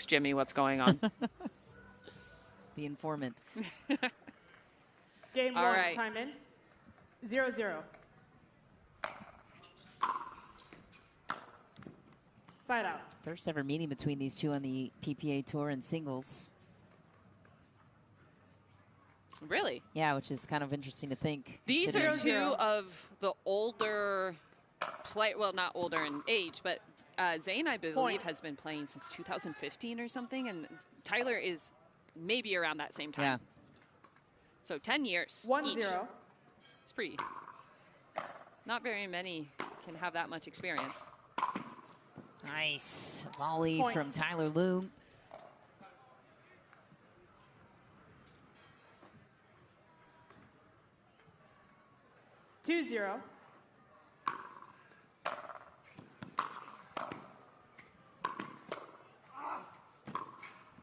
ask Jimmy what's going on. The informant. Game All one, right. time in. 0-0. Side out. First ever meeting between these two on the PPA Tour in singles. Really? Yeah, which is kind of interesting to think. These are considering- two of the older well, not older in age, but Zane, I believe, Point. has been playing since 2015 or something, and Tyler is maybe around that same time. Yeah. So 10 years 1-0. each. It's pretty. Not very many can have that much experience. Nice volley Point. from Tyler Loong. Two 0.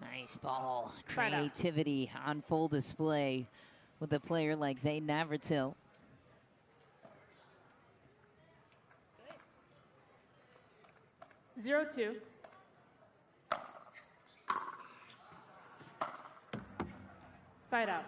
Nice ball. Side out. Creativity on full display with a player like Zane Navratil. Good. 0-2. Side out.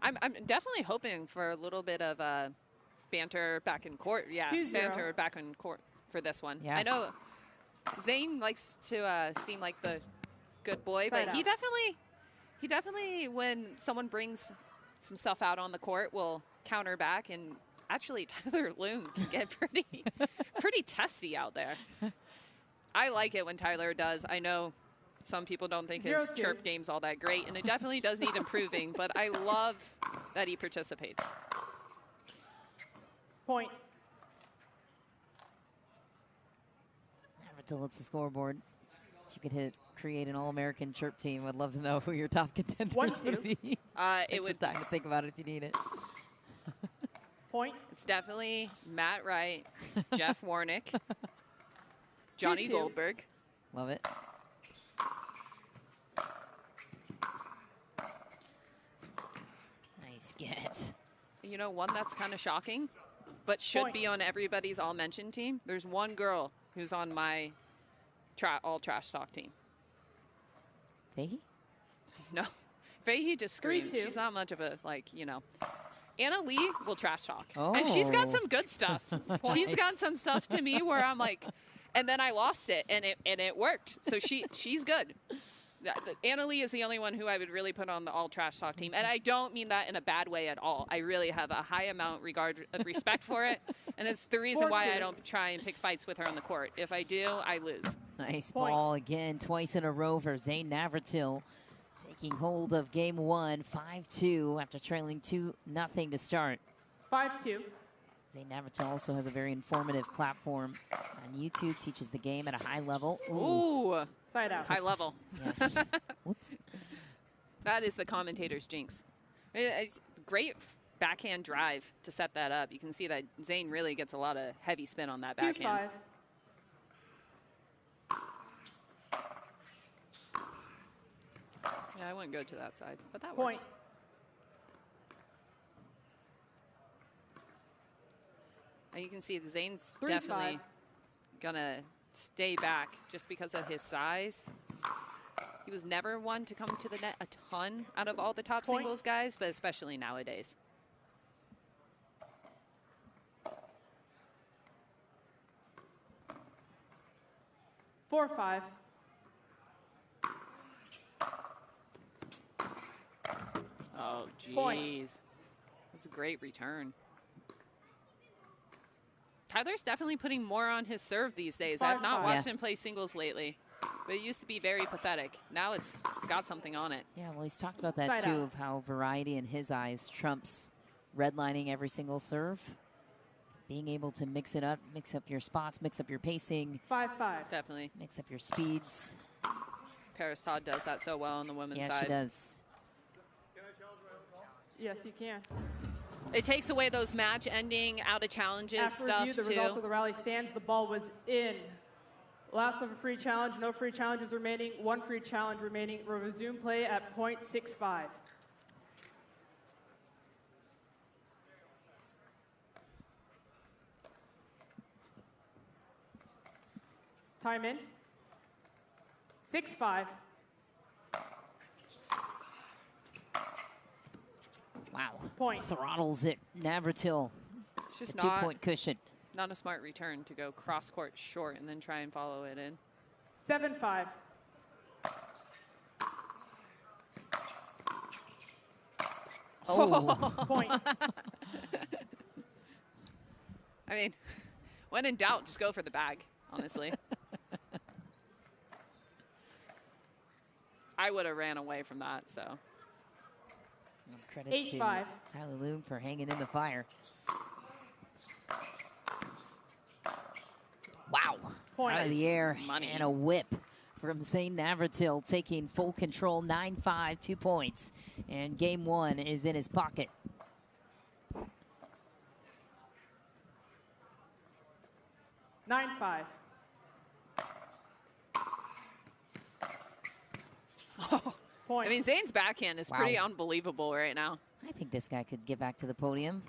I'm definitely hoping for a little bit of banter back in court. Yeah, 2-0. banter back in court for this one. Yeah. I know Zane likes to seem like the good boy, Side but out. he definitely, when someone brings some stuff out on the court, will counter back. And actually, Tyler Loong can get pretty testy out there. I like it when Tyler does. I know some people don't think his 0-2. chirp game's all that great, and it definitely does need improving, but I love that he participates. Point. Navratil hits the scoreboard. If you could create an All-American chirp team, I'd love to know who your top contenders 1-2. would be. It Take would. some time to think about it if you need it. Point. It's definitely Matt Wright, Jeff Warnick, Johnny 2-2. Goldberg. Love it. Nice get. You know, one that's kind of shocking, but should Point. be on everybody's all-mention team. There's one girl who's on my all-trash talk team. Fahey? No, Fahey just screams. 3-2. She's not much of a, Anna Lee will trash talk. And she's Oh. got some good stuff. She's got Nice. some stuff to me where I'm like, and then I lost it, and it worked. So she's good. Anna Lee is the only one who I would really put on the all trash talk team. And I don't mean that in a bad way at all. I really have a high amount of respect for it. And it's the reason why 4-2. I don't try and pick fights with her on the court. If I do, I lose. Nice Point. ball again, twice in a row for Zane Navratil. Taking hold of game one, 5-2 after trailing 2-0 to start. 5-2. Zane Navratil also has a very informative platform on YouTube, teaches the game at a high level. Ooh, Side out. high level. Yeah. Whoops. That is the commentator's jinx. It's great backhand drive to set that up. You can see that Zane really gets a lot of heavy spin on that backhand. 2-5. Yeah, I wouldn't go to that side, but that Point. works. And you can see Zane's 3-5. definitely gonna stay back just because of his size. He was never one to come to the net a ton out of all the top Point. singles guys, but especially nowadays. 4-5. Oh, Point. jeez. That's a great return. Tyler's definitely putting more on his serve these days. I've not 5-5. watched him play singles lately, but it used to be very pathetic. Now it's got something on it. Yeah, well, he's talked about that Side too, out. of how variety in his eyes trumps redlining every single serve. Being able to mix it up, mix up your spots, mix up your pacing, 5-5. Definitely. mix up your speeds. Paris Todd does that so well on the women's Yeah, side. she does. Yes, you can. It takes away those match ending, out of challenges After stuff review, the too. result of the rally stands. The ball was in. Last of a free challenge. No free challenges remaining. One free challenge remaining. We'll resume play at .65. Time in. 6-5. Wow. Point. Throttles it. Navratil. It's just A 2-point cushion. not a smart return to go cross court short and then try and follow it in. 7-5. Oh. Point. I mean, when in doubt, just go for the bag, honestly. I would have ran away from that, so. Credit 8-5. to Tyler Loong for hanging in the fire. Wow. Point. Out of the air. Money. And a whip from Zane Navratil, taking full control. 9-5, 2 points. And game 1 is in his pocket. 9-5. Point. I mean, Zane's backhand is Wow. pretty unbelievable right now. I think this guy could get back to the podium.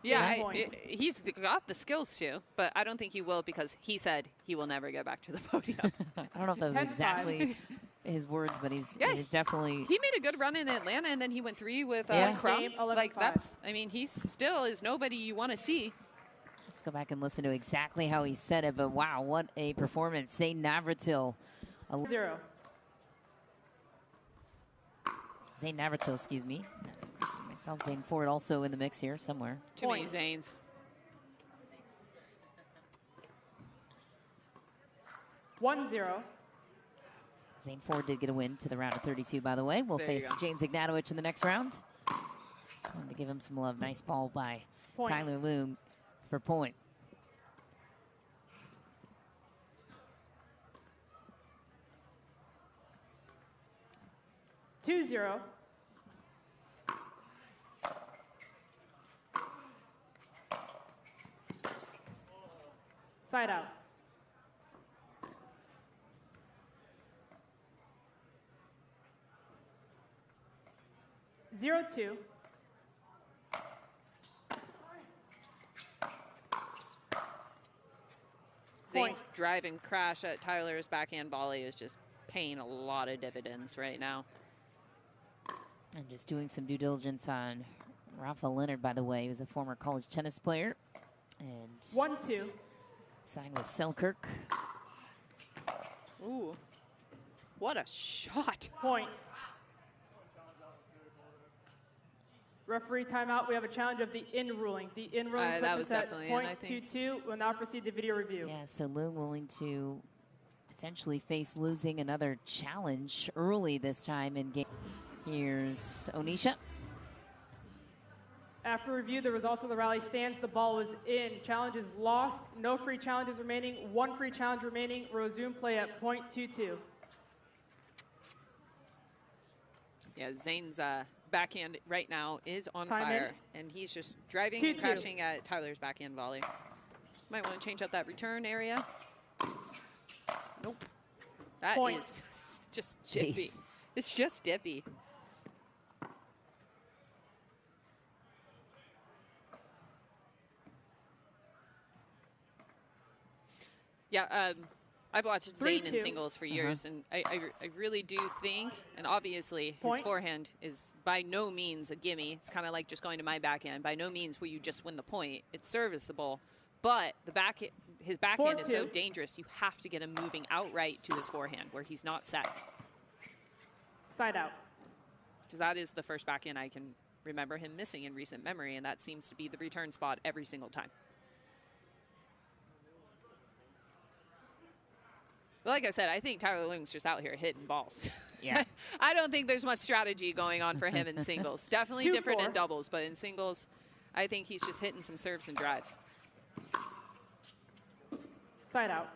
Yeah, Yeah. Point. he's got the skills to, but I don't think he will because he said he will never get back to the podium. I don't know if that was 10-5. exactly his words, but he's Yeah. definitely. He made a good run in Atlanta, and then he went 3 with Yeah. Crumb. Game 11-5. Like, that's, I mean, he still is nobody you want to see. Let's go back and listen to exactly how he said it, but wow, what a performance. Zane Navratil. 0. Zane Navratil, excuse me. Myself, Zane Ford also in the mix here somewhere. Too many Point. Zanes. 1-0. Zane Ford did get a win to the round of 32, by the way. We'll There you face go. James Ignatowicz in the next round. Just wanted to give him some love. Nice ball by Point. Tyler Loong for point. Two 0. Side out. Zero 2. Point. Zane's drive and crash at Tyler's backhand volley is just paying a lot of dividends right now. And just doing some due diligence on Rafa Leonard, by the way. He was a former college tennis player. And 1-2. signed with Selkirk. Ooh, what a shot. Point. Referee timeout. We have a challenge of the in ruling. The in ruling That puts was us at definitely in, I think. 0.22. We'll now proceed to video review. Yeah, so Loong willing to potentially face losing another challenge early this time in game. Here's Onisha. After review, the result of the rally stands. The ball was in. Challenge is lost. No free challenges remaining. 1 free challenge remaining. Resume play at 0.22. Yeah, Zane's backhand right now is on Time fire, and he's just driving 2-2. and crashing at Tyler's backhand volley. Might want to change out that return area. Nope. That Point. is just dippy. Jeez. It's just dippy. Yeah, I've watched Zane in 3-2. singles for years, and I really do think, and obviously his Point. forehand is by no means a gimme. It's kind of like just going to my backhand. By no means will you just win the point. It's serviceable, but his backhand is so 4-2. dangerous. You have to get him moving outright to his forehand where he's not set, Side out. because that is the first backhand I can remember him missing in recent memory, and that seems to be the return spot every single time. But like I said, I think Tyler Loong's just out here hitting balls. Yeah. I don't think there's much strategy going on for him in singles. Definitely 2-4. different in doubles, but in singles, I think he's just hitting some serves and drives. Side out.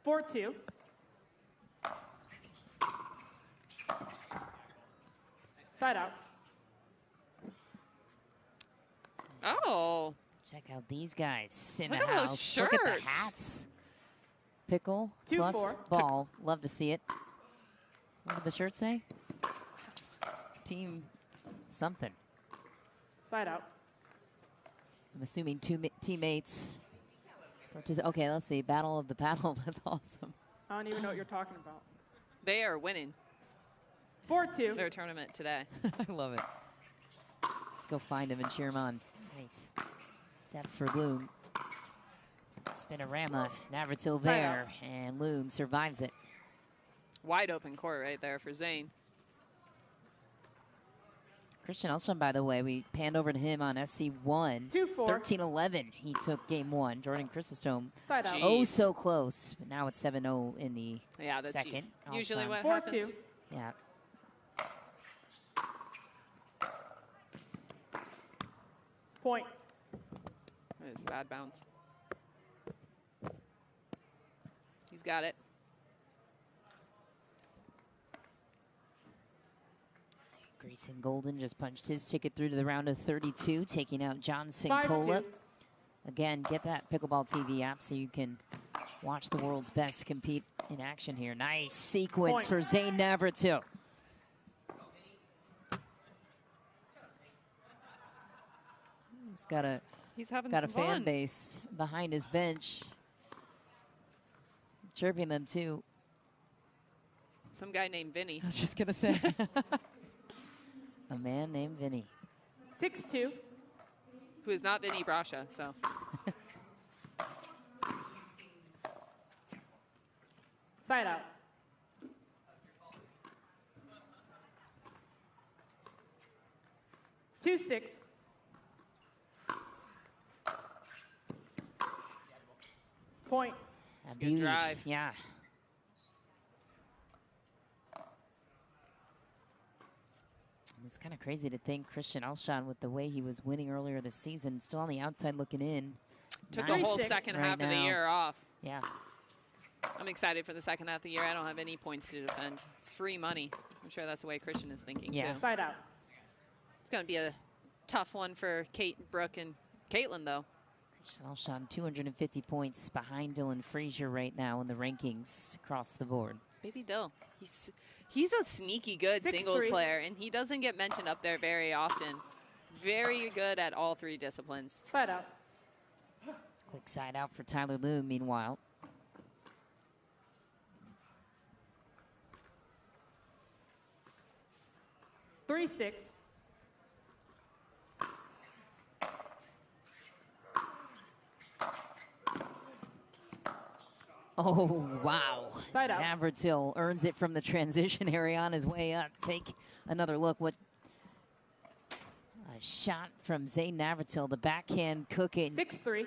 Four 2. Side out. Oh, Check out these guys in Look the at those house. Look at the shirts. hats. Pickle 2-4. plus ball. Love to see it. What did the shirt say? team something. Side out. I'm assuming two teammates. Okay, let's see. Battle of the paddle. That's awesome. I don't even know what you're talking about. They are winning 4-2. their tournament today. I love it. Let's go find him and cheer him on. Nice. Depth for Loong. Spinorama. Navratil there. And Loong survives it. Wide open court right there for Zane. Christian Elshon, by the way, we panned over to him on SC1. 2-4. 13-11. He took game 1. Jordan Chrysostom. Side out. Oh, so close. But now it's 7-0 in the That's second. usually what 4-2. happens. Yeah. Point. It's bad bounce. He's got it. Grayson Golden just punched his ticket through to the round of 32, taking out John 5-2. Sincola. Again, get that Pickleball TV app so you can watch the world's best compete in action here. Nice sequence Point. for Zane Navratil. He's got a some fan fun. base behind his bench, chirping them too. Some guy named Vinny. I was just gonna say, a man named Vinny. 6-2. Who is not Vinny Brasha, so. Side out. Two, 6. Point. A Good beauty. drive. Yeah. And it's kind of crazy to think Christian Elshon, with the way he was winning earlier this season, still on the outside looking in. Took the whole 9-6 second right half of the now. year off. Yeah. I'm excited for the second half of the year. I don't have any points to defend. It's free money. I'm sure that's the way Christian is thinking, Yeah. too. Side out. It's going to be a tough one for Kate, Brooke, and Caitlin, though. Christian Elshon, 250 points behind Dylan Frazier right now in the rankings across the board. Baby Dill. He's a sneaky good 6-3. singles player, and he doesn't get mentioned up there very often. Very good at all three disciplines. Side out. Quick side out for Tyler Loong, meanwhile. Three, 6. Oh, wow. Side out. Navratil earns it from the transition area on his way up. Take another look. What a shot from Zane Navratil. The backhand cooking. 6-3.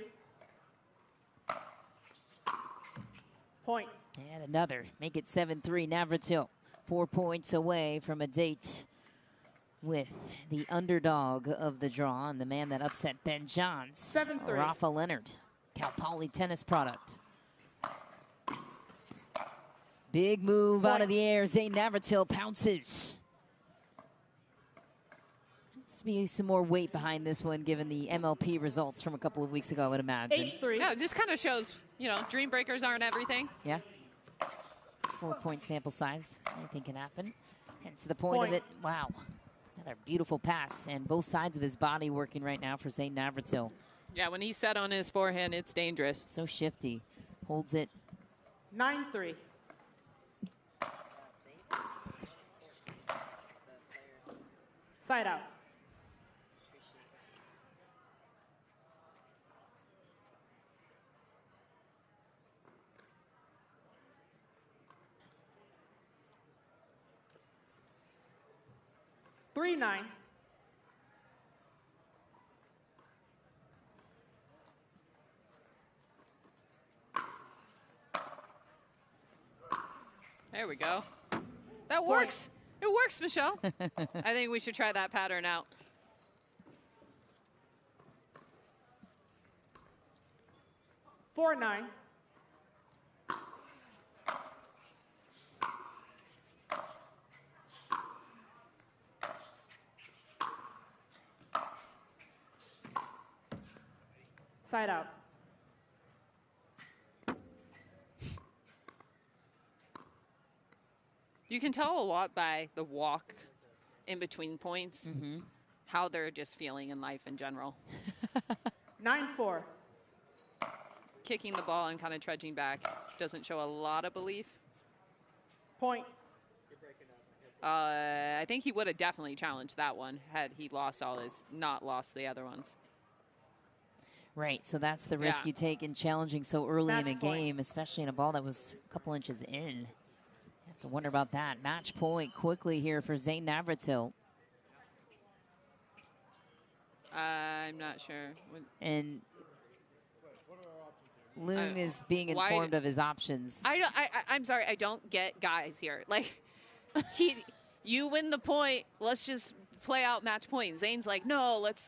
Point. And another. Make it 7-3. Navratil 4 points away from a date with the underdog of the draw and the man that upset Ben Johns. 7-3. Rafa Leonard, Cal Poly tennis product. Big move out of the air. Zane Navratil pounces. Must be some more weight behind this one, given the MLP results from a couple of weeks ago, I would imagine. 8-3. Yeah, it just kind of shows, dream breakers aren't everything. Yeah. 4-point sample size. Anything can happen. Hence the point of it. Wow. Another beautiful pass, and both sides of his body working right now for Zane Navratil. Yeah, when he's set on his forehand, it's dangerous. So shifty. Holds it. 9-3. Side out. Three, 9. There we go. That works. It works, Michelle. I think we should try that pattern out. Four, 9. Side out. You can tell a lot by the walk in between points, Mm-hmm. how they're just feeling in life in general. 9-4. Kicking the ball and kind of trudging back doesn't show a lot of belief. Point. I think he would have definitely challenged that one had he not lost the other ones. Right, so that's the risk Yeah. you take in challenging so early in a Match point. game, especially in a ball that was a couple inches in. You have to wonder about that. Match point quickly here for Zane Navratil. I'm not sure. And Loong is being why- informed of his options. I'm sorry, I don't get guys here. Like, you win the point. Let's just play out match point. Zane's like, no, let's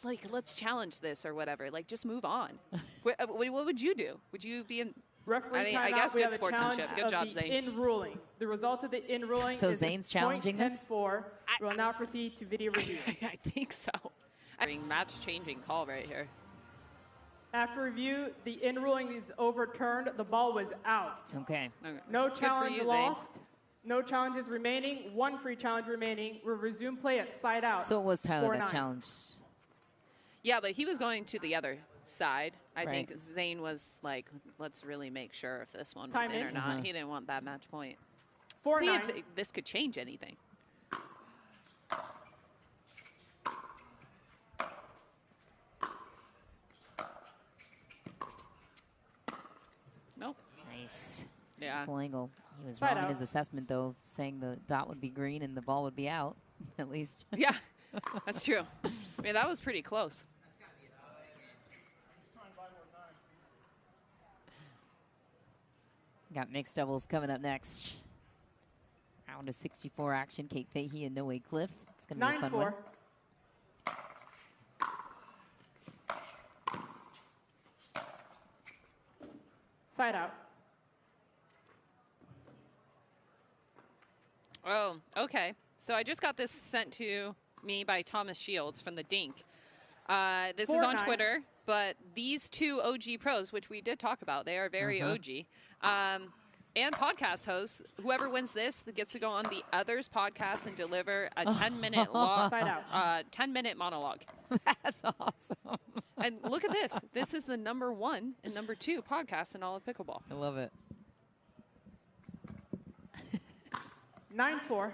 challenge this or whatever. Like, just move on. what would you do? Would you be in? Referee I timeout. guess We good have a challenge sportsmanship. Good of job, the Zane. in ruling. The result of the in ruling So is Zane's a challenging this? 10-4. We'll now proceed to video review. I think so. Match changing call right here. After review, the in ruling is overturned. The ball was out. Okay. Okay. No Good for challenge you, Zane. lost. No challenges remaining. One free challenge remaining. We'll resume play at side out. So it was Tyler that 4-9. challenged. Yeah, but he was going to the other side. I Right. think Zane was like, let's really make sure if this one was Time in in. or not. He didn't want that match point. 4-9. See if this could change anything. Nope. Nice. Yeah. Full angle. He was Side wrong in out. his assessment, though, saying the dot would be green and the ball would be out, at least. Yeah, that's true. I mean, that was pretty close. Got mixed doubles coming up next. Round of 64 action. Kate Fahey and Noe Cliff. It's going to be a fun 9-4. one. Side out. Oh, okay. So I just got this sent to me by Thomas Shields from the Dink. This is on 4-9. Twitter, but these two OG pros, which we did talk about, they are very OG. And podcast hosts, whoever wins this gets to go on the Others podcast and deliver a 10-minute Side out. 10-minute monologue. That's awesome. And look at this. This is the #1 and #2 podcast in all of pickleball. I love it. 9-4.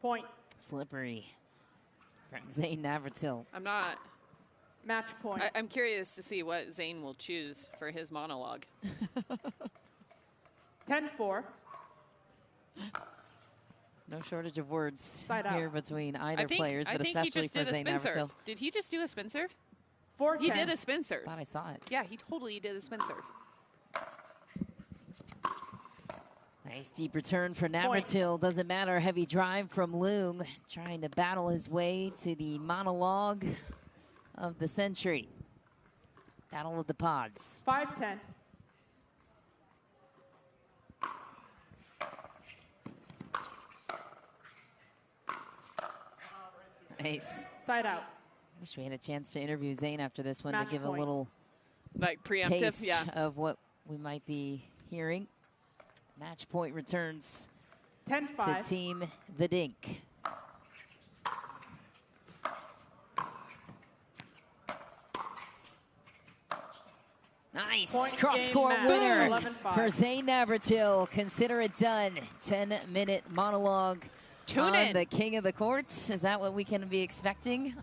Point. Slippery from Zane Navratil. I'm not. Match point. I'm curious to see what Zane will choose for his monologue. 10-4. No shortage of words Side out. here between either I think players, but he especially just for did a Zane spin Navratil. serve. Did he just do a spin serve? 4-10. He did a spin serve. Thought I saw it. Yeah, he totally did a spin serve. Nice deep return for Navratil. Doesn't matter. Heavy drive from Loong. Trying to battle his way to the monologue of the century. Battle of the pods. 5-10. Nice. Side out. Wish we had a chance to interview Zane after this one Match to give point. a little Like preemptive, taste yeah. of what we might be hearing. Match point returns to 10-5. Team The Dink. Nice Point cross-court game match. winner 11-5. for Zane Navratil. Consider it done. 10-minute monologue Tune on in. the king of the courts. Is that what we can be expecting?